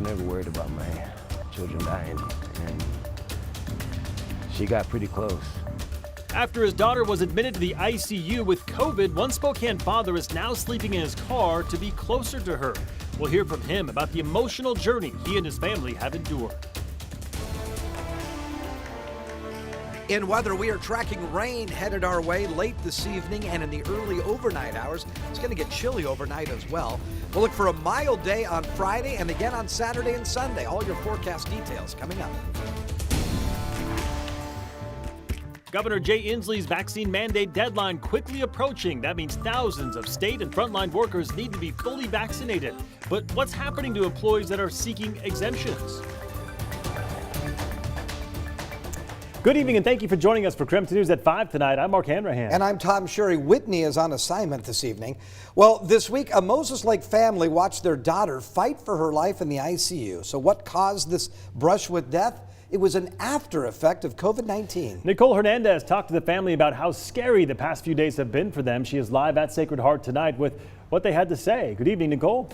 never worried about my children dying, and she got pretty close. After his daughter was admitted to the ICU with COVID, one Spokane father is now sleeping in his car to be closer to her. We'll hear from him about the emotional journey he and his family have endured. In weather, we are tracking rain headed our way late this evening and in the early overnight hours. It's going to get chilly overnight as well. We'll look for a mild day on Friday and again on Saturday and Sunday. All your forecast details coming up. Governor Jay Inslee's vaccine mandate deadline quickly approaching. That means thousands of state and frontline workers need to be fully vaccinated. But what's happening to employees that are seeking exemptions? Good evening and thank you for joining us for KREM2 News at 5 tonight. I'm Mark Hanrahan. And I'm Tom Sherry. Whitney is on assignment this evening. Well, this week, a Moses Lake family watched their daughter fight for her life in the ICU. So what caused this brush with death? It was an after effect of COVID-19. Nicole Hernandez talked to the family about how scary the past few days have been for them. She is live at Sacred Heart tonight with what they had to say. Good evening, Nicole.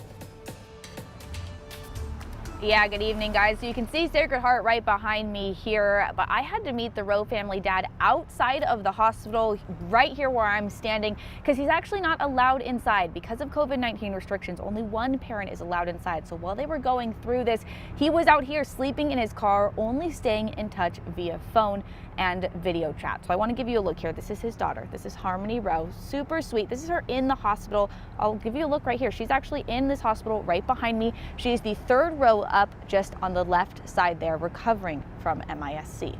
Yeah, good evening, guys. So you can see Sacred Heart right behind me here, but I had to meet the Rowe family dad outside of the hospital right here where I'm standing because he's actually not allowed inside because of COVID-19 restrictions. Only one parent is allowed inside. So while they were going through this, he was out here sleeping in his car, only staying in touch via phone and video chat. So I want to give you a look here. This is his daughter. This is Harmony Rowe. Super sweet. This is her in the hospital. I'll give you a look right here. She's actually in this hospital right behind me. She's the third row up just on the left side there, recovering from MIS-C.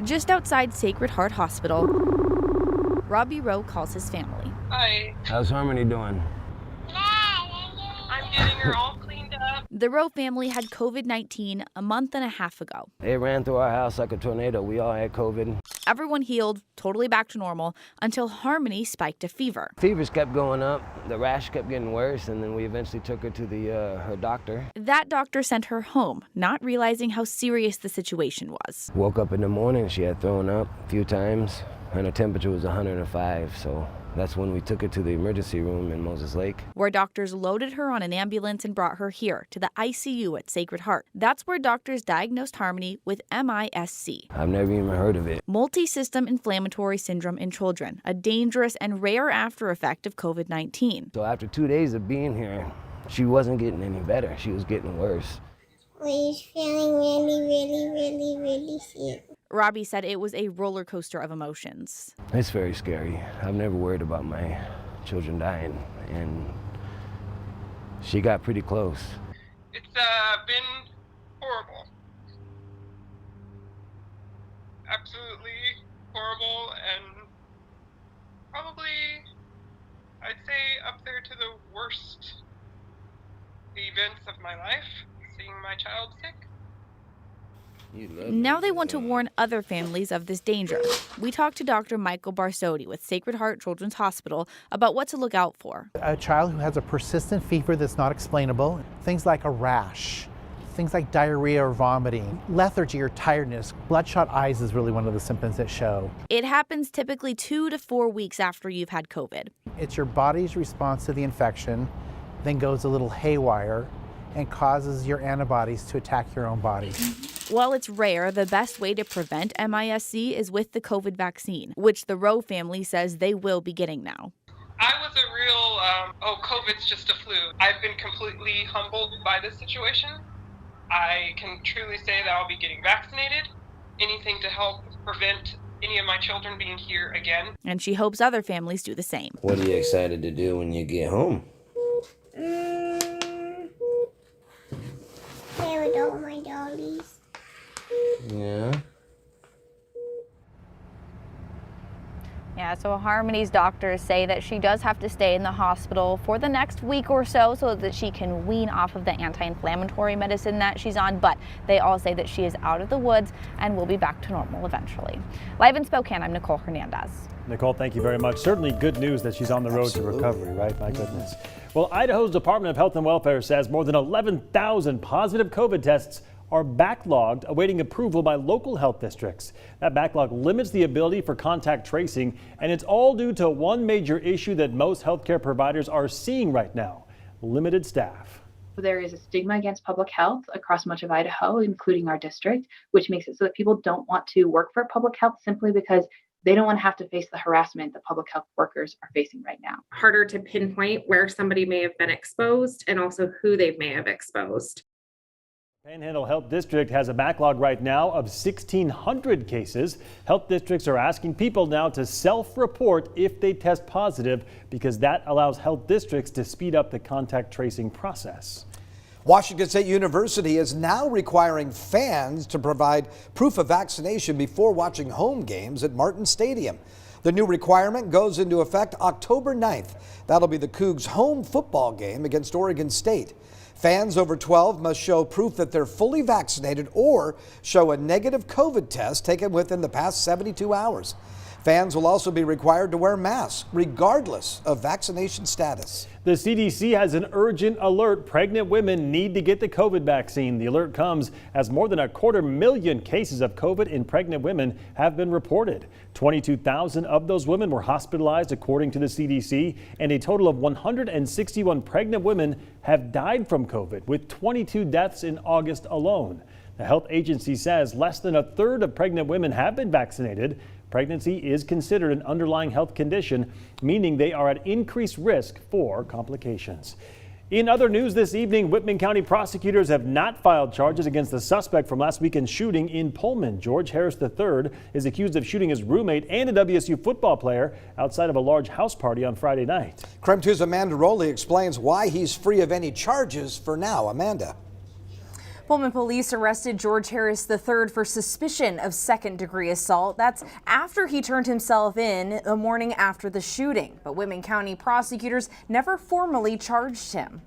Just outside Sacred Heart Hospital, Robbie Rowe calls his family. Hi. How's Harmony doing? I'm getting her all cleaned up. The Rowe family had COVID-19 a month and a half ago. It ran through our house like a tornado. We all had COVID. Everyone healed, totally back to normal, until Harmony spiked a fever. Fevers kept going up, the rash kept getting worse, and then we eventually took her to her doctor. That doctor sent her home, not realizing how serious the situation was. Woke up in the morning, she had thrown up a few times, and her temperature was 105, so that's when we took her to the emergency room in Moses Lake, where doctors loaded her on an ambulance and brought her here to the ICU at Sacred Heart. That's where doctors diagnosed Harmony with MIS-C. I've never even heard of it. Multi-system inflammatory syndrome in children, a dangerous and rare after effect of COVID-19. So after 2 days of being here, she wasn't getting any better. She was getting worse. We're feeling really sick. Robbie said it was a roller coaster of emotions. It's very scary. I've never worried about my children dying, and she got pretty close. It's been horrible. Absolutely horrible, and probably, I'd say, up there to the worst events of my life, seeing my child sick. Now they want to warn other families of this danger. We talked to Dr. Michael Barsotti with Sacred Heart Children's Hospital about what to look out for. A child who has a persistent fever that's not explainable, things like a rash, things like diarrhea or vomiting, lethargy or tiredness, bloodshot eyes is really one of the symptoms that show. It happens typically 2 to 4 weeks after you've had COVID. It's your body's response to the infection, then goes a little haywire and causes your antibodies to attack your own body. While it's rare, the best way to prevent MIS-C is with the COVID vaccine, which the Rowe family says they will be getting now. I was a real, COVID's just a flu. I've been completely humbled by this situation. I can truly say that I'll be getting vaccinated. Anything to help prevent any of my children being here again. And she hopes other families do the same. What are you excited to do when you get home? Play with all my dollies. Yeah. Yeah, so Harmony's doctors say that she does have to stay in the hospital for the next week or so that she can wean off of the anti-inflammatory medicine that she's on, but they all say that she is out of the woods and will be back to normal eventually. Live in Spokane, I'm Nicole Hernandez. Nicole, thank you very much. Certainly good news that she's on the road to recovery, right? My goodness. Well, Idaho's Department of Health and Welfare says more than 11,000 positive COVID tests are backlogged, awaiting approval by local health districts. That backlog limits the ability for contact tracing, and it's all due to one major issue that most healthcare providers are seeing right now: limited staff. There is a stigma against public health across much of Idaho, including our district, which makes it so that people don't want to work for public health simply because they don't want to have to face the harassment that public health workers are facing right now. Harder to pinpoint where somebody may have been exposed and also who they may have exposed. Panhandle Health District has a backlog right now of 1,600 cases. Health districts are asking people now to self-report if they test positive because that allows health districts to speed up the contact tracing process. Washington State University is now requiring fans to provide proof of vaccination before watching home games at Martin Stadium. The new requirement goes into effect October 9th. That'll be the Cougs' home football game against Oregon State. Fans over 12 must show proof that they're fully vaccinated or show a negative COVID test taken within the past 72 hours. Fans will also be required to wear masks, regardless of vaccination status. The CDC has an urgent alert. Pregnant women need to get the COVID vaccine. The alert comes as more than 250,000 cases of COVID in pregnant women have been reported. 22,000 of those women were hospitalized, according to the CDC, and a total of 161 pregnant women have died from COVID, with 22 deaths in August alone. The health agency says less than a third of pregnant women have been vaccinated. Pregnancy is considered an underlying health condition, meaning they are at increased risk for complications. In other news this evening, Whitman County prosecutors have not filed charges against the suspect from last weekend's shooting in Pullman. George Harris III is accused of shooting his roommate and a WSU football player outside of a large house party on Friday night. KREM2's Amanda Rowley explains why he's free of any charges for now. Amanda. Pullman police arrested George Harris III for suspicion of second-degree assault. That's after he turned himself in the morning after the shooting. But Whitman County prosecutors never formally charged him.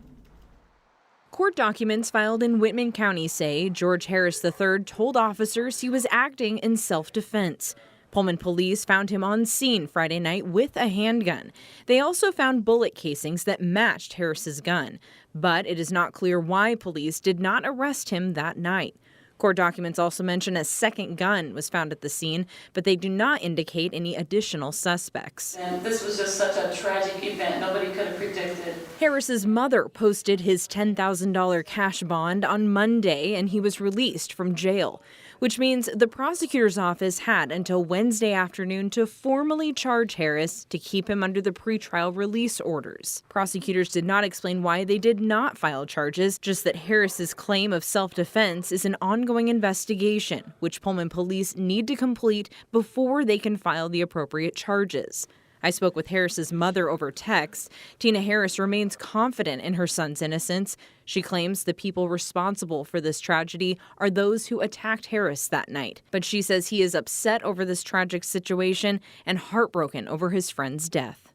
Court documents filed in Whitman County say George Harris III told officers he was acting in self-defense. Pullman police found him on scene Friday night with a handgun. They also found bullet casings that matched Harris's gun, but it is not clear why police did not arrest him that night. Court documents also mention a second gun was found at the scene, but they do not indicate any additional suspects. And this was just such a tragic event. Nobody could have predicted. Harris's mother posted his $10,000 cash bond on Monday, and he was released from jail, which means the prosecutor's office had until Wednesday afternoon to formally charge Harris to keep him under the pretrial release orders. Prosecutors did not explain why they did not file charges, just that Harris's claim of self-defense is an ongoing investigation, which Pullman police need to complete before they can file the appropriate charges. I spoke with Harris's mother over text. Tina Harris remains confident in her son's innocence. She claims the people responsible for this tragedy are those who attacked Harris that night. But she says he is upset over this tragic situation and heartbroken over his friend's death.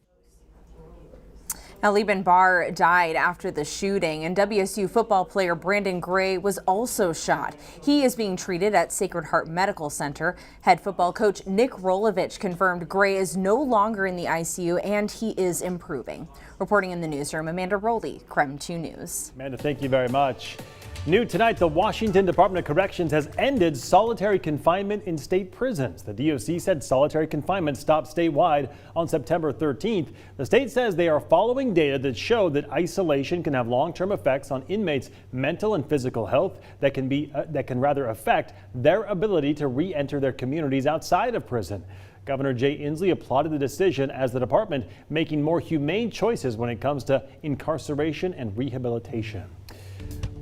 Now, Liban Barr died after the shooting, and WSU football player Brandon Gray was also shot. He is being treated at Sacred Heart Medical Center. Head football coach Nick Rolovich confirmed Gray is no longer in the ICU and he is improving. Reporting in the newsroom, Amanda Rowley, KREM2 News. Amanda, thank you very much. New tonight, the Washington Department of Corrections has ended solitary confinement in state prisons. The DOC said solitary confinement stopped statewide on September 13th. The state says they are following data that show that isolation can have long-term effects on inmates' mental and physical health that can rather affect their ability to re-enter their communities outside of prison. Governor Jay Inslee applauded the decision as the department making more humane choices when it comes to incarceration and rehabilitation.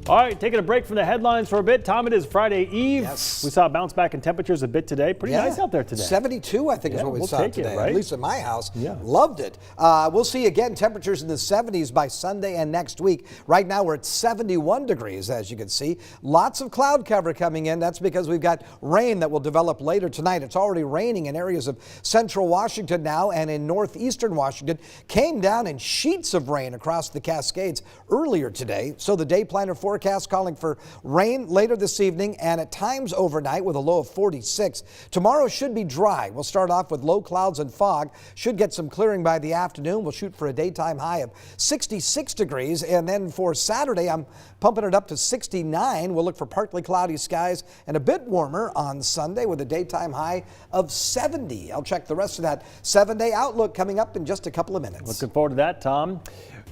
All right, taking a break from the headlines for a bit. Tom, it is Friday Eve. Yes. We saw a bounce back in temperatures a bit today. Pretty nice out there today. 72, I think, is what we saw today, right? At least in my house. Yeah. Loved it. We'll see again temperatures in the 70s by Sunday and next week. Right now we're at 71 degrees, as you can see. Lots of cloud cover coming in. That's because we've got rain that will develop later tonight. It's already raining in areas of central Washington now and in northeastern Washington. Came down in sheets of rain across the Cascades earlier today. So the day planner forecast calling for rain later this evening and at times overnight with a low of 46. Tomorrow should be dry. We'll start off with low clouds and fog. Should get some clearing by the afternoon. We'll shoot for a daytime high of 66 degrees. And then for Saturday, I'm pumping it up to 69. We'll look for partly cloudy skies and a bit warmer on Sunday with a daytime high of 70. I'll check the rest of that 7-day outlook coming up in just a couple of minutes. Looking forward to that, Tom.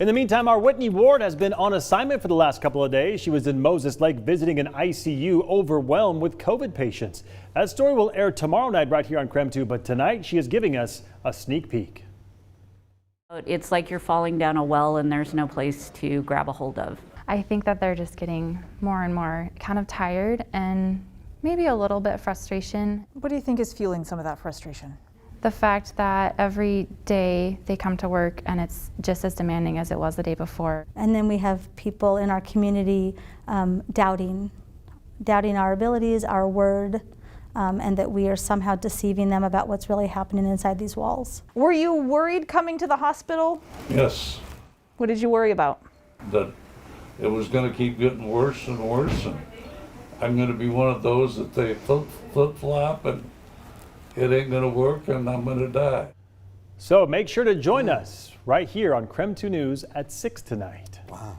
In the meantime, our Whitney Ward has been on assignment for the last couple of days. She was in Moses Lake visiting an ICU overwhelmed with COVID patients. That story will air tomorrow night right here on KREM2, but tonight she is giving us a sneak peek. It's like you're falling down a well and there's no place to grab a hold of. I think that they're just getting more and more kind of tired and maybe a little bit frustration. What do you think is fueling some of that frustration? The fact that every day they come to work and it's just as demanding as it was the day before. And then we have people in our community doubting our abilities, our word, and that we are somehow deceiving them about what's really happening inside these walls. Were you worried coming to the hospital? Yes. What did you worry about? That it was going to keep getting worse and worse, and I'm going to be one of those that they flip-flop and it ain't going to work and I'm going to die. So make sure to join us right here on KREM2 News at 6 tonight. Wow.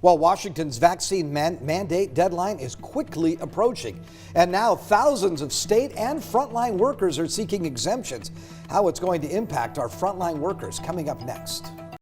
Well, Washington's vaccine mandate deadline is quickly approaching. And now thousands of state and frontline workers are seeking exemptions. How it's going to impact our frontline workers coming up next.